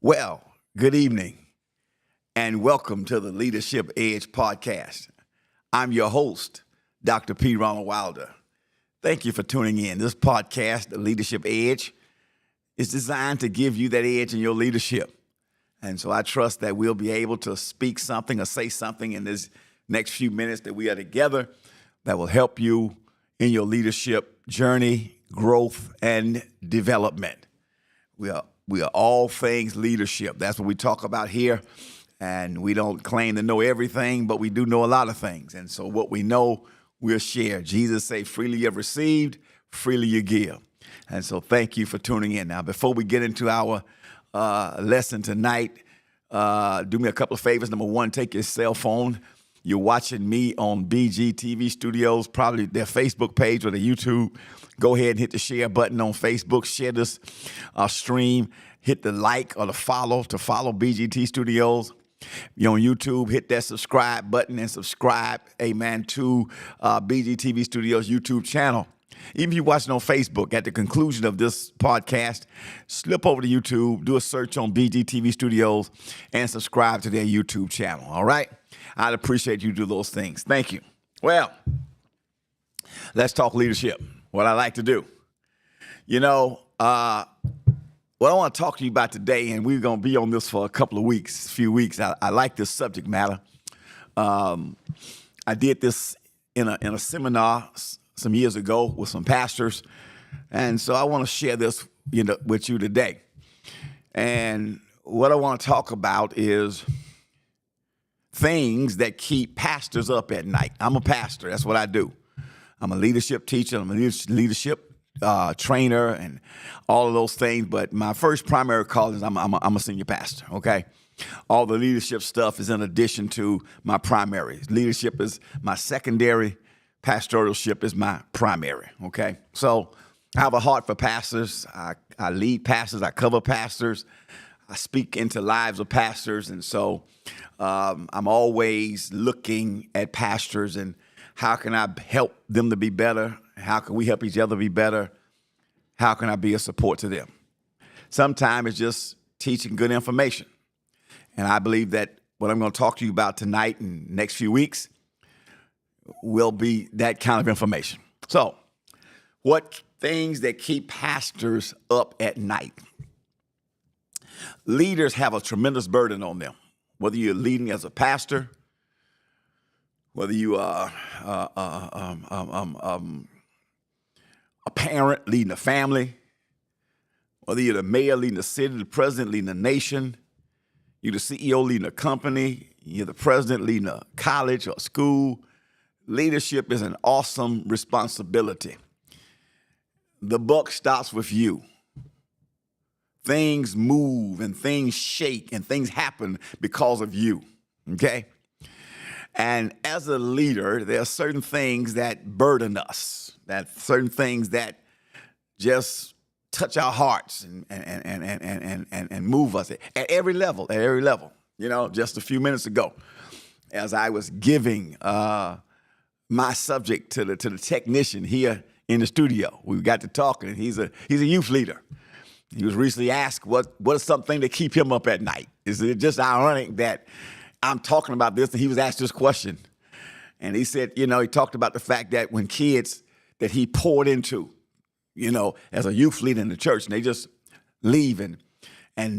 Well, good evening and welcome to the Leadership Edge podcast. I'm your host, Dr. P. Ronald Wilder. Thank you for tuning in. This podcast, The Leadership Edge, is designed to give you that edge in your leadership. And so I trust that we'll be able to speak something or say something in this next few minutes that we are together that will help you in your leadership journey, growth, and development. We are all things leadership. That's what we talk about here. And we don't claim to know everything, but we do know a lot of things. And so what we know, we'll share. Jesus said, freely you have received, freely you give. And so thank you for tuning in. Now, before we get into our lesson tonight, do me a couple of favors. Number one, take your cell phone. You're watching me on BG TV Studios, probably their Facebook page or their YouTube. Go ahead and hit the share button on Facebook. Share this stream. Hit the like or the follow to follow BGT Studios. You're on YouTube, hit that subscribe button and subscribe, amen, to BGTV Studios YouTube channel. Even if you're watching on Facebook, at the conclusion of this podcast, slip over to YouTube, do a search on BGTV Studios, and subscribe to their YouTube channel, all right? I'd appreciate you do those things. Thank you. Well, let's talk leadership, what I like to do. You know, what I want to talk to you about today, and we're going to be on this for a few weeks. I like this subject matter. I did this in a seminar some years ago with some pastors, and so I want to share this with you today. And what I want to talk about is things that keep pastors up at night. I'm a pastor. That's what I do. I'm a leadership teacher. I'm a leadership trainer and all of those things. But my first primary call is I'm a senior pastor, okay? All the leadership stuff is in addition to my primary. Leadership is my secondary. Pastoralship is my primary, okay? So I have a heart for pastors. I lead pastors. I cover pastors. I speak into lives of pastors. And so I'm always looking at pastors and how can I help them to be better? How can we help each other be better? How can I be a support to them? Sometimes it's just teaching good information. And I believe that what I'm going to talk to you about tonight and next few weeks will be that kind of information. So, what things that keep pastors up at night? Leaders have a tremendous burden on them. Whether you're leading as a pastor, whether you are a parent leading a family, whether you're the mayor leading the city, the president leading a nation, you're the CEO leading a company, you're the president leading a college or school, leadership is an awesome responsibility. The buck stops with you. Things move and things shake and things happen because of you, okay? And as a leader, there are certain things that burden us, that certain things that just touch our hearts and move us at every level, You know, just a few minutes ago, as I was giving my subject to the technician here in the studio, we got to talking, and he's a youth leader. He was recently asked what is something to keep him up at night. Is it just ironic that I'm talking about this and he was asked this question? And he said, he talked about the fact that when kids that he poured into, as a youth leader in the church, and they just leave and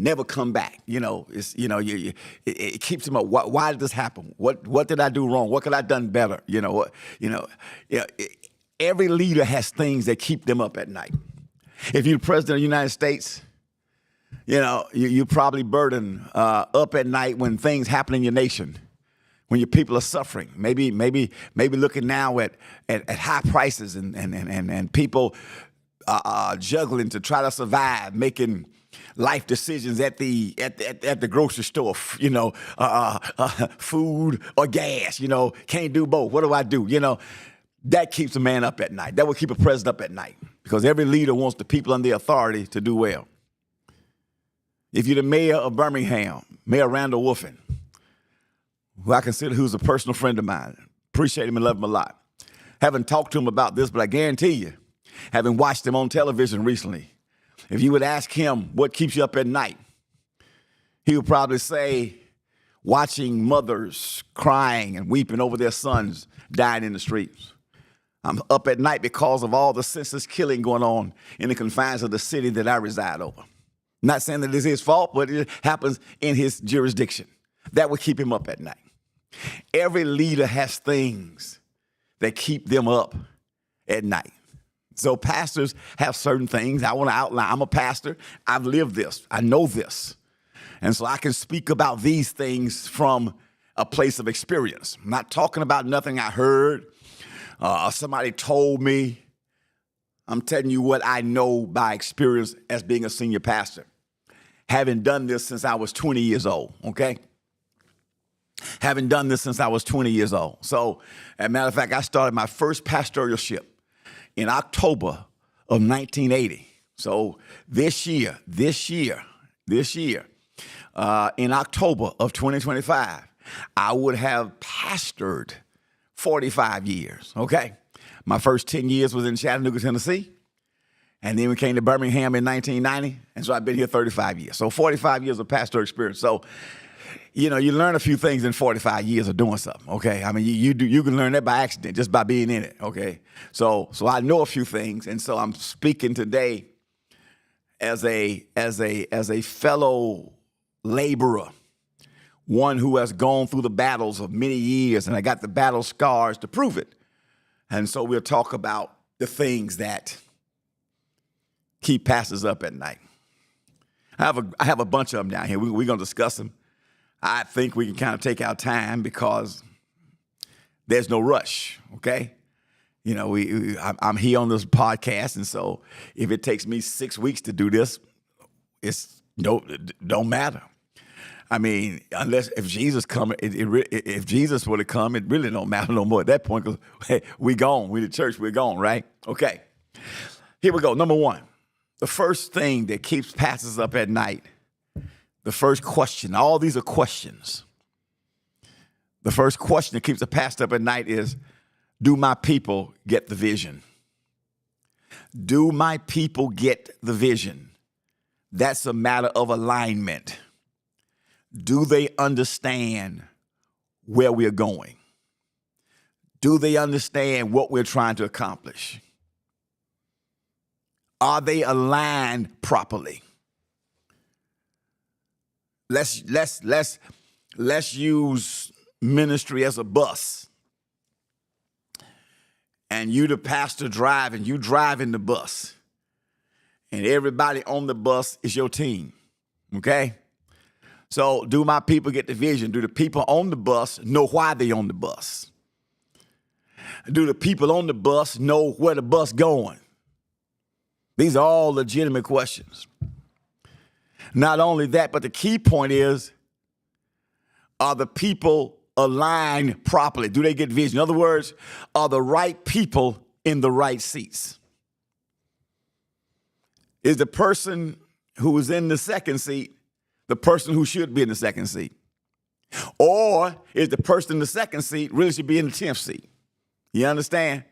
never come back. It keeps him up. Why did this happen? What did I do wrong? What could I have done better? Every leader has things that keep them up at night. If you're the president of the United States, you probably burden up at night when things happen in your nation, when your people are suffering. Maybe looking now at high prices and people juggling to try to survive, making life decisions at the grocery store, food or gas, can't do both. What do I do? That keeps a man up at night. That will keep a president up at night because every leader wants the people under authority to do well. If you're the mayor of Birmingham, Mayor Randall Wolfen, who I consider who's a personal friend of mine, appreciate him and love him a lot. Haven't talked to him about this, but I guarantee you, having watched him on television recently, if you would ask him what keeps you up at night, He would probably say, watching mothers crying and weeping over their sons dying in the streets. I'm up at night because of all the senseless killing going on in the confines of the city that I reside over. Not saying that it's his fault, but it happens in his jurisdiction. That would keep him up at night. Every leader has things that keep them up at night. So pastors have certain things. I want to outline. I'm a pastor. I've lived this. I know this. And so I can speak about these things from a place of experience. I'm not talking about nothing I heard or somebody told me. I'm telling you what I know by experience as being a senior pastor, having done this since I was 20 years old, okay? Having done this since I was 20 years old. So, as a matter of fact, I started my first pastoralship in October of 1980. So this year, in October of 2025, I would have pastored 45 years, okay? My first 10 years was in Chattanooga, Tennessee, and then we came to Birmingham in 1990, and so I've been here 35 years. So 45 years of pastoral experience. So, you know, you learn a few things in 45 years of doing something, okay? I mean, you can learn that by accident, just by being in it, okay? So I know a few things, and so I'm speaking today as a fellow laborer, one who has gone through the battles of many years, and I got the battle scars to prove it. And so we'll talk about the things that keep pastors up at night. I have a bunch of them down here. We're going to discuss them. I think we can kind of take our time because there's no rush, okay? You know, I'm here on this podcast, and so if it takes me 6 weeks to do this, it don't matter. I mean, if Jesus come, if Jesus were to come, it really don't matter no more at that point because hey, we gone. We the church, we're gone, right? Okay. Here we go. Number one, the first thing that keeps pastors up at night, the first question, all these are questions. The first question that keeps a pastor up at night is, do my people get the vision? Do my people get the vision? That's a matter of alignment. Do they understand where we're going? Do they understand what we're trying to accomplish? Are they aligned properly? Let's use ministry as a bus. And you, the pastor, driving, you driving the bus. And everybody on the bus is your team, okay? So do my people get the vision? Do the people on the bus know why they're on the bus? Do the people on the bus know where the bus going? These are all legitimate questions. Not only that, but the key point is, are the people aligned properly? Do they get vision? In other words, are the right people in the right seats? Is the person who is in the second seat the person who should be in the second seat? Or is the person in the second seat really should be in the 10th seat? You understand?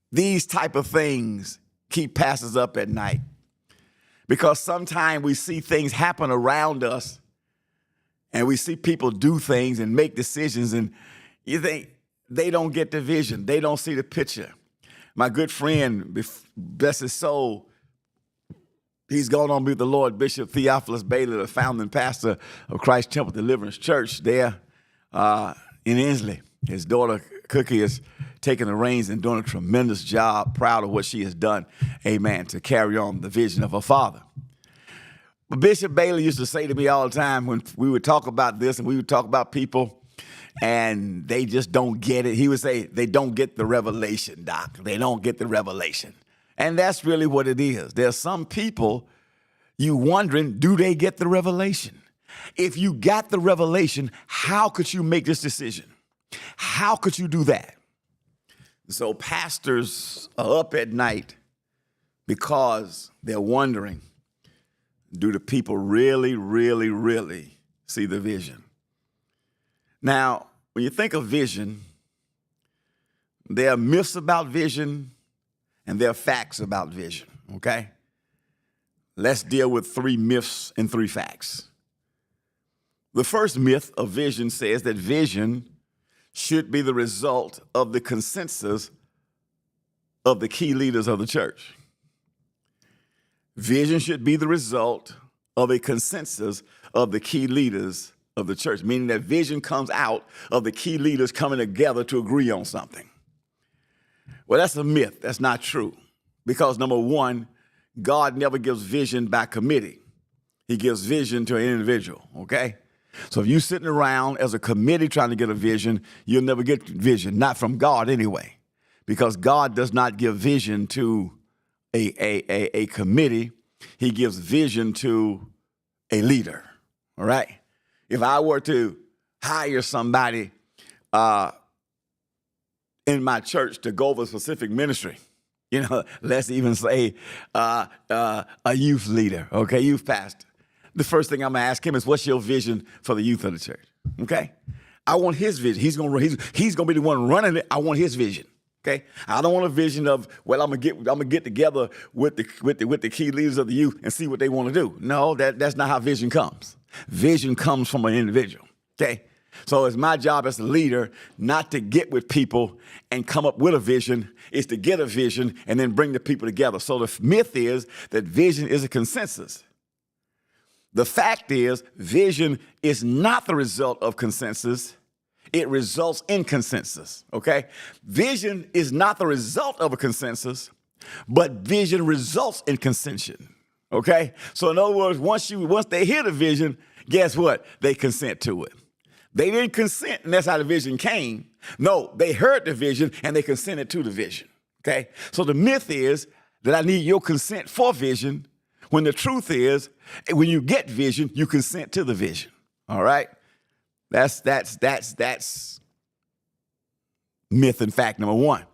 These type of things keep pastors up at night. Because sometimes we see things happen around us and we see people do things and make decisions and you think they don't get the vision. They don't see the picture. My good friend, bless his soul, he's gone on to be with the Lord, Bishop Theophilus Bailey, the founding pastor of Christ Temple Deliverance Church there in Inslee. His daughter, Cookie, is taking the reins and doing a tremendous job, proud of what she has done, amen, to carry on the vision of her father. But Bishop Bailey used to say to me all the time when we would talk about this and we would talk about people and they just don't get it. He would say, they don't get the revelation, Doc. They don't get the revelation. And that's really what it is. There's some people you wondering, do they get the revelation? If you got the revelation, how could you make this decision? How could you do that? So pastors are up at night because they're wondering, do the people really, really, really see the vision? Now, when you think of vision, there are myths about vision and there are facts about vision, okay? Let's deal with 3 myths and 3 facts. The first myth of vision says that vision should be the result of the consensus of the key leaders of the church. Vision should be the result of a consensus of the key leaders of the church, meaning that vision comes out of the key leaders coming together to agree on something. Well, that's a myth. That's not true. Because number one, God never gives vision by committee. He gives vision to an individual, okay? So if you're sitting around as a committee trying to get a vision, you'll never get vision, not from God anyway, because God does not give vision to a committee. He gives vision to a leader, all right? If I were to hire somebody in my church to go over a specific ministry, let's even say a youth leader, okay, youth pastor. The first thing I'm going to ask him is, what's your vision for the youth of the church? Okay? I want his vision. He's going to be the one running it. I want his vision. Okay? I don't want a vision of, well, I'm going to get together with the key leaders of the youth and see what they want to do. No, that's not how vision comes. Vision comes from an individual. Okay? So it's my job as a leader not to get with people and come up with a vision. It's to get a vision and then bring the people together. So the myth is that vision is a consensus. The fact is, vision is not the result of consensus. It results in consensus, okay? Vision is not the result of a consensus, but vision results in consensus, okay? So in other words, once they hear the vision, guess what? They consent to it. They didn't consent, and that's how the vision came. No, they heard the vision, and they consented to the vision, okay? So the myth is that I need your consent for vision, when the truth is, when you get vision, you consent to the vision. All right? That's myth and fact number one.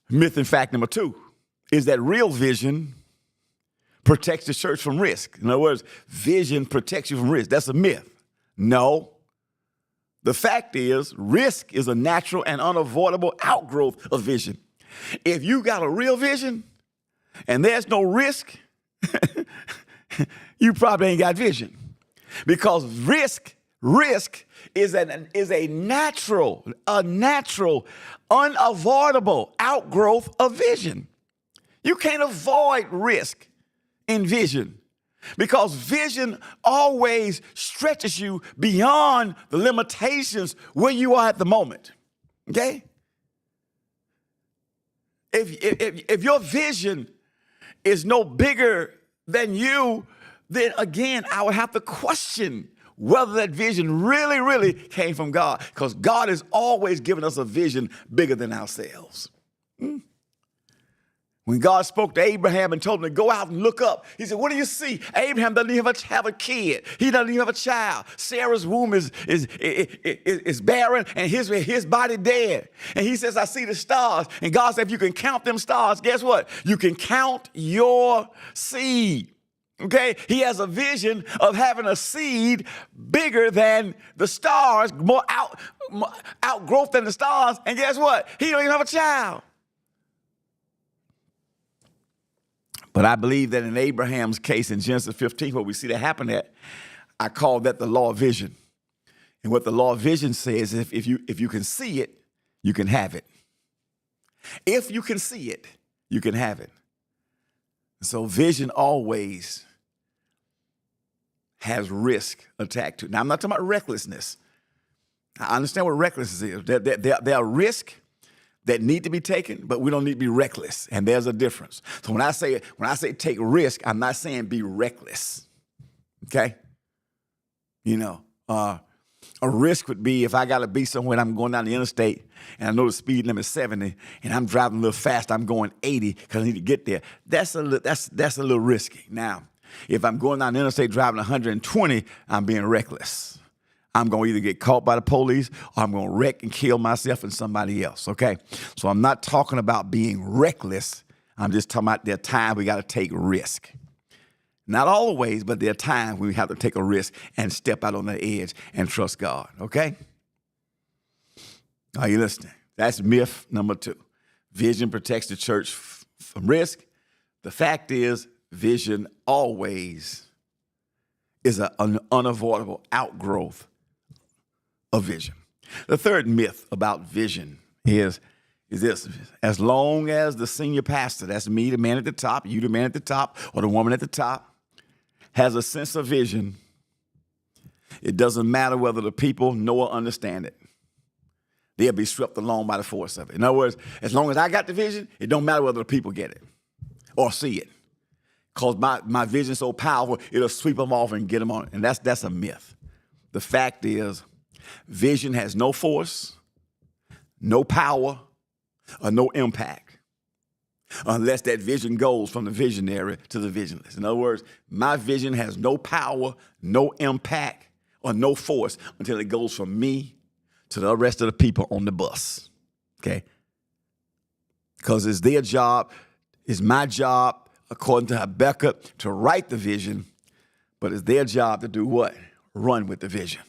Myth and fact number two is that real vision protects the church from risk. In other words, vision protects you from risk. That's a myth. No. The fact is, risk is a natural and unavoidable outgrowth of vision. If you got a real vision, and there's no risk, you probably ain't got vision. Because risk is a natural, unavoidable outgrowth of vision. You can't avoid risk in vision because vision always stretches you beyond the limitations where you are at the moment, okay? If your vision is no bigger than you, then again, I would have to question whether that vision really came from God, because God has always given us a vision bigger than ourselves. When God spoke to Abraham and told him to go out and look up, he said, what do you see? Abraham doesn't even have a kid. He doesn't even have a child. Sarah's womb is barren and his body dead. And he says, I see the stars. And God said, if you can count them stars, guess what? You can count your seed. Okay? He has a vision of having a seed bigger than the stars, more outgrowth than the stars. And guess what? He don't even have a child. But I believe that in Abraham's case in Genesis 15, what we see that happen at, I call that the law of vision. And what the law of vision says, if you can see it, you can have it. If you can see it, you can have it. So vision always has risk attached to it. Now, I'm not talking about recklessness. I understand what recklessness is. There are risks that need to be taken, but we don't need to be reckless. And there's a difference. So when I say take risk, I'm not saying be reckless. Okay? A risk would be if I got to be somewhere and I'm going down the interstate and I know the speed limit is 70 and I'm driving a little fast, I'm going 80 because I need to get there. That's a little risky. Now, if I'm going down the interstate driving 120, I'm being reckless. I'm going to either get caught by the police or I'm going to wreck and kill myself and somebody else, okay? So I'm not talking about being reckless. I'm just talking about there are times we got to take risk. Not always, but there are times we have to take a risk and step out on the edge and trust God, okay? Are you listening? That's myth number 2. Vision protects the church from risk. The fact is, vision always is an unavoidable outgrowth of vision. The third myth about vision is this: as long as the senior pastor, that's me, the man at the top, you, the man at the top, or the woman at the top, has a sense of vision, it doesn't matter whether the people know or understand it. They'll be swept along by the force of it. In other words, as long as I got the vision, it don't matter whether the people get it or see it. Because my vision's so powerful, it'll sweep them off and get them on it. And that's a myth. The fact is, vision has no force, no power, or no impact unless that vision goes from the visionary to the visionless. In other words, my vision has no power, no impact, or no force until it goes from me to the rest of the people on the bus, okay? Because it's their job, it's my job, according to Habakkuk, to write the vision, but it's their job to do what? Run with the vision.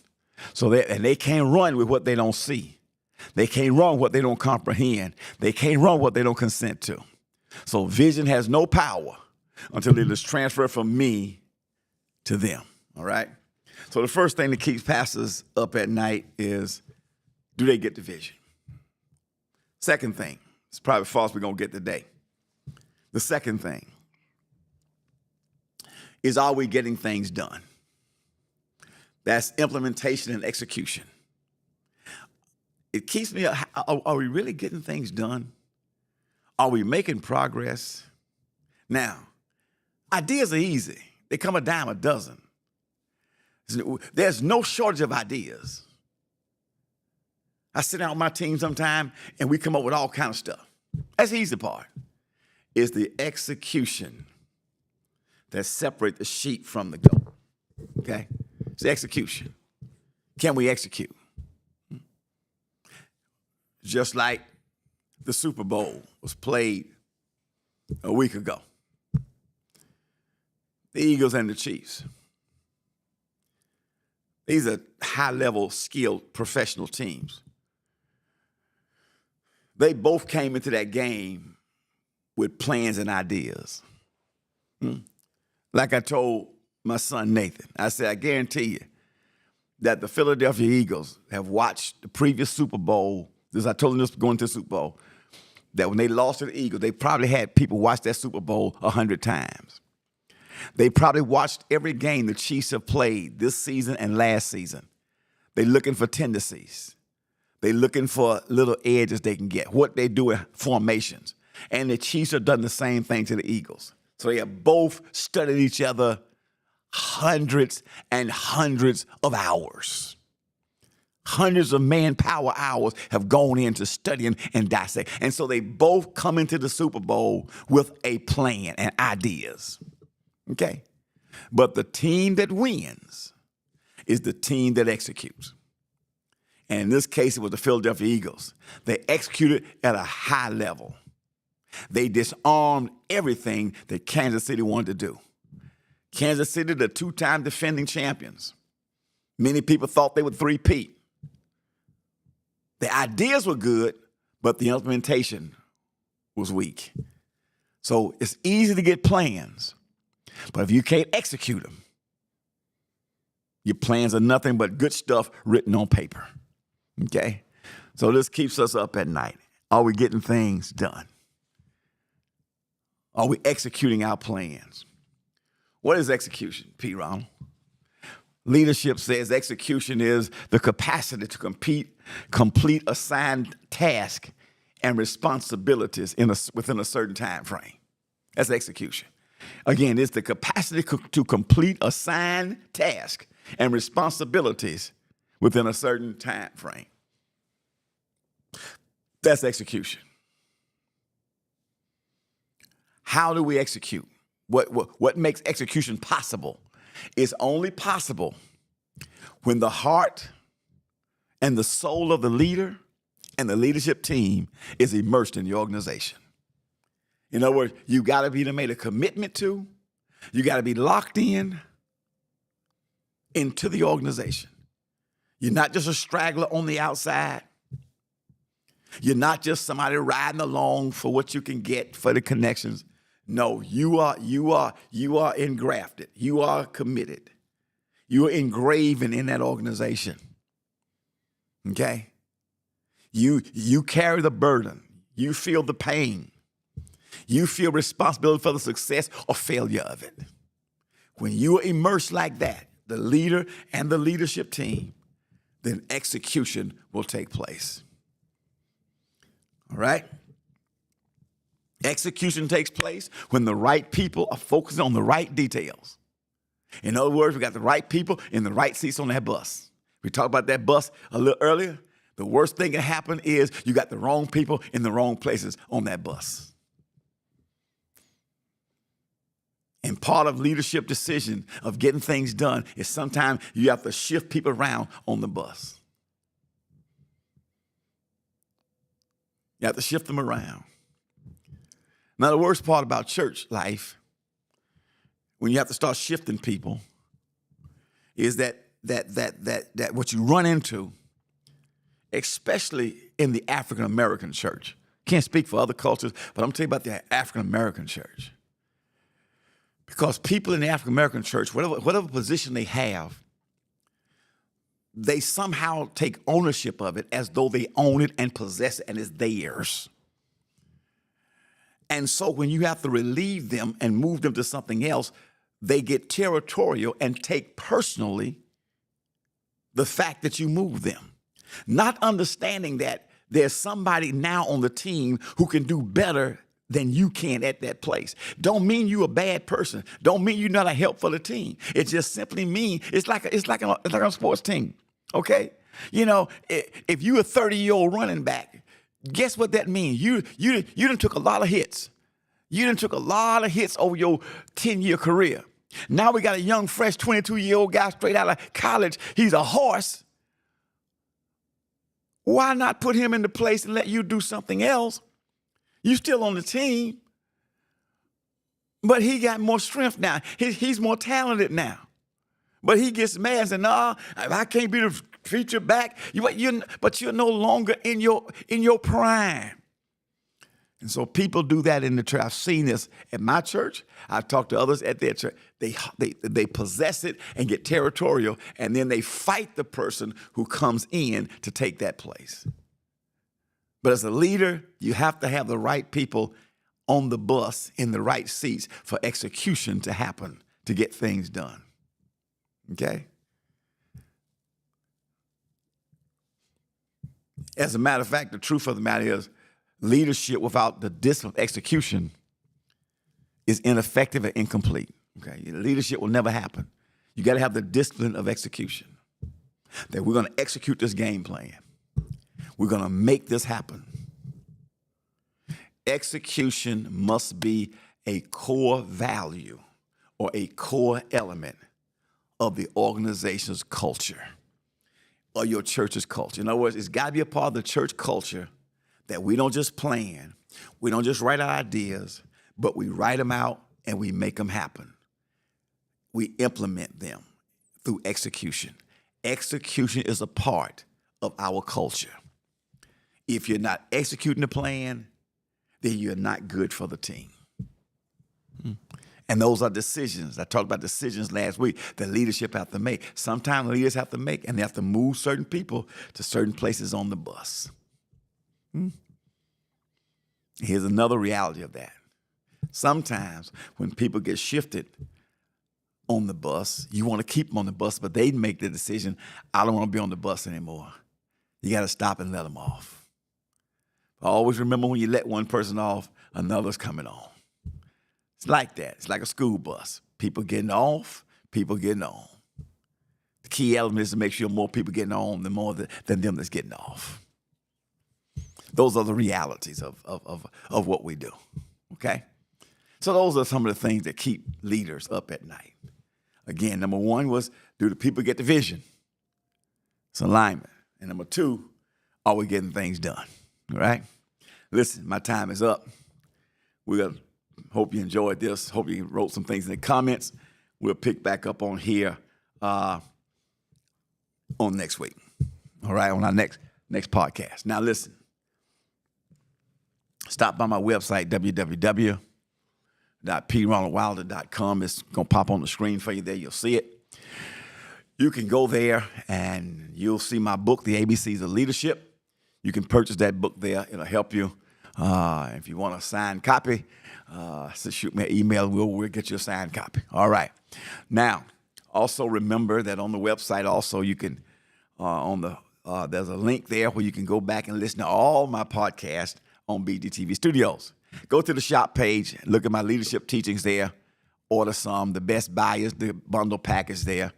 And they can't run with what they don't see. They can't run what they don't comprehend. They can't run what they don't consent to. So vision has no power until it is transferred from me to them, all right? So the first thing that keeps pastors up at night is, do they get the vision? Second thing, it's probably false we're going to get today. The second thing is, are we getting things done? That's implementation and execution. It keeps me, are we really getting things done? Are we making progress? Now, ideas are easy. They come a dime a dozen. There's no shortage of ideas. I sit down with my team sometime and we come up with all kind of stuff. That's the easy part. It's the execution that separates the sheep from the goat, okay? It's the execution. Can we execute? Just like the Super Bowl was played a week ago. The Eagles and the Chiefs. These are high-level, skilled, professional teams. They both came into that game with plans and ideas. Like I told my son Nathan, I said, I guarantee you that the Philadelphia Eagles have watched the previous Super Bowl. As I told them this going to the Super Bowl, that when they lost to the Eagles, they probably had people watch that Super Bowl 100 times. They probably watched every game the Chiefs have played this season and last season. They're looking for tendencies. They're looking for little edges they can get, what they do with formations. And the Chiefs have done the same thing to the Eagles. So they have both studied each other hundreds and hundreds of hours. Hundreds of manpower hours have gone into studying and dissect. And so they both come into the Super Bowl with a plan and ideas. Okay? But the team that wins is the team that executes. And in this case, it was the Philadelphia Eagles. They executed at a high level. They disarmed everything that Kansas City wanted to do. Kansas City, the two-time defending champions. Many people thought they would three-peat. The ideas were good, but the implementation was weak. So it's easy to get plans, but if you can't execute them, your plans are nothing but good stuff written on paper. Okay? So this keeps us up at night. Are we getting things done? Are we executing our plans? What is execution, P. Ronald? Leadership says execution is the capacity to complete assigned tasks and responsibilities within a certain time frame. That's execution. Again, it's the capacity to complete assigned tasks and responsibilities within a certain time frame. That's execution. How do we execute? What makes execution possible? It's only possible when the heart and the soul of the leader and the leadership team is immersed in the organization. In other words, you got to be made a commitment to, you got to be locked into the organization. You're not just a straggler on the outside. You're not just somebody riding along for what you can get for the connections. No, you are engrafted. You are committed. You are engraved in that organization. Okay? You carry the burden. You feel the pain. You feel responsibility for the success or failure of it. When you are immersed like that, the leader and the leadership team, then execution will take place. All right? Execution takes place when the right people are focusing on the right details. In other words, we got the right people in the right seats on that bus. We talked about that bus a little earlier. The worst thing that can happen is you got the wrong people in the wrong places on that bus. And part of leadership decision of getting things done is sometimes you have to shift people around on the bus. You have to shift them around. Now, the worst part about church life, when you have to start shifting people, is that what you run into, especially in the African American church. Can't speak for other cultures, but I'm telling you about the African American church. Because people in the African American church, whatever position they have, they somehow take ownership of it as though they own it and possess it and it's theirs. And so when you have to relieve them and move them to something else, they get territorial and take personally the fact that you move them. Not understanding that there's somebody now on the team who can do better than you can at that place. Don't mean you're a bad person. Don't mean you're not a help for the team. It just simply means it's like a sports team, okay? You know, if you're a 30-year-old running back, guess what that means? You done took a lot of hits. You done took a lot of hits over your 10-year career. Now we got a young, fresh 22-year-old guy straight out of college. He's a horse. Why not put him into place and let you do something else? You still on the team, but he got more strength now. He's more talented now. But he gets mad and says, "Nah, I can't be the feature back." But you're no longer in your prime. And so people do that in the church. I've seen this at my church. I've talked to others at their church. They possess it and get territorial, and then they fight the person who comes in to take that place. But as a leader, you have to have the right people on the bus in the right seats for execution to happen, to get things done. Okay? As a matter of fact, the truth of the matter is leadership without the discipline of execution is ineffective and incomplete. Okay? Leadership will never happen. You got to have the discipline of execution. That we're going to execute this game plan. We're going to make this happen. Execution must be a core value or a core element of the organization's culture or your church's culture. In other words, it's got to be a part of the church culture that we don't just plan, we don't just write our ideas, but we write them out and we make them happen. We implement them through execution. Execution is a part of our culture. If you're not executing the plan, then you're not good for the team. And those are decisions. I talked about decisions last week that leadership have to make. Sometimes leaders have to make, and they have to move certain people to certain places on the bus. Here's another reality of that. Sometimes when people get shifted on the bus, you want to keep them on the bus, but they make the decision, I don't want to be on the bus anymore. You got to stop and let them off. Always remember when you let one person off, another's coming on. It's like that. It's like a school bus. People getting off, people getting on. The key element is to make sure more people getting on than them that's getting off. Those are the realities of what we do, okay? So those are some of the things that keep leaders up at night. Again, number one was, do the people get the vision? It's alignment. And number two, are we getting things done? All right? Listen, my time is up. Hope you enjoyed this. Hope you wrote some things in the comments. We'll pick back up on here on next week. All right, on our next podcast. Now listen, stop by my website, www.pronaldwilder.com. It's going to pop on the screen for you there. You'll see it. You can go there and you'll see my book, The ABCs of Leadership. You can purchase that book there. It'll help you. If you want a signed copy, so shoot me an email. We'll get you a signed copy. All right. Now, also remember that on the website also you can, there's a link there where you can go back and listen to all my podcasts on BGTV Studios. Go to the shop page, look at my leadership teachings there, order some. The Best Buy is the bundle package there.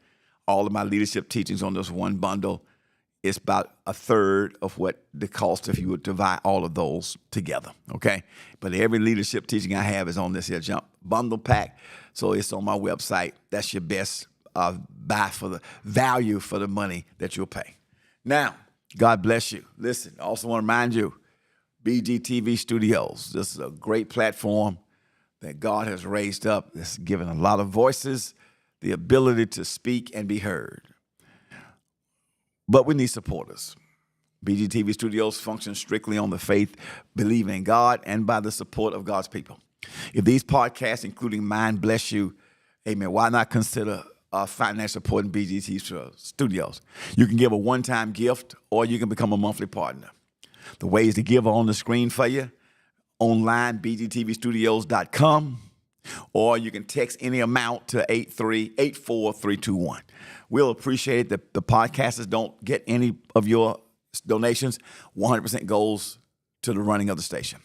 All of my leadership teachings on this one bundle. It's about a third of what the cost if you would divide all of those together, okay? But every leadership teaching I have is on this here jump bundle pack, so it's on my website. That's your best buy for the value for the money that you'll pay. Now, God bless you. Listen, I also want to remind you, BGTV Studios, this is a great platform that God has raised up. It's given a lot of voices the ability to speak and be heard. But we need supporters. BGTV Studios functions strictly on the faith, believing in God, and by the support of God's people. If these podcasts, including mine, bless you, amen, why not consider financial support in BGTV Studios? You can give a one-time gift, or you can become a monthly partner. The ways to give are on the screen for you, online, bgtvstudios.com, or you can text any amount to 8484321. We'll appreciate it. The podcasters don't get any of your donations. 100% goes to the running of the station.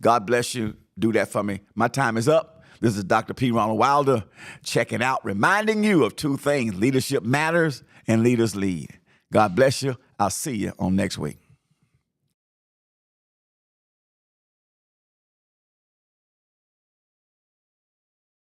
God bless you. Do that for me. My time is up. This is Dr. P. Ronald Wilder checking out, reminding you of two things: leadership matters and leaders lead. God bless you. I'll see you on next week.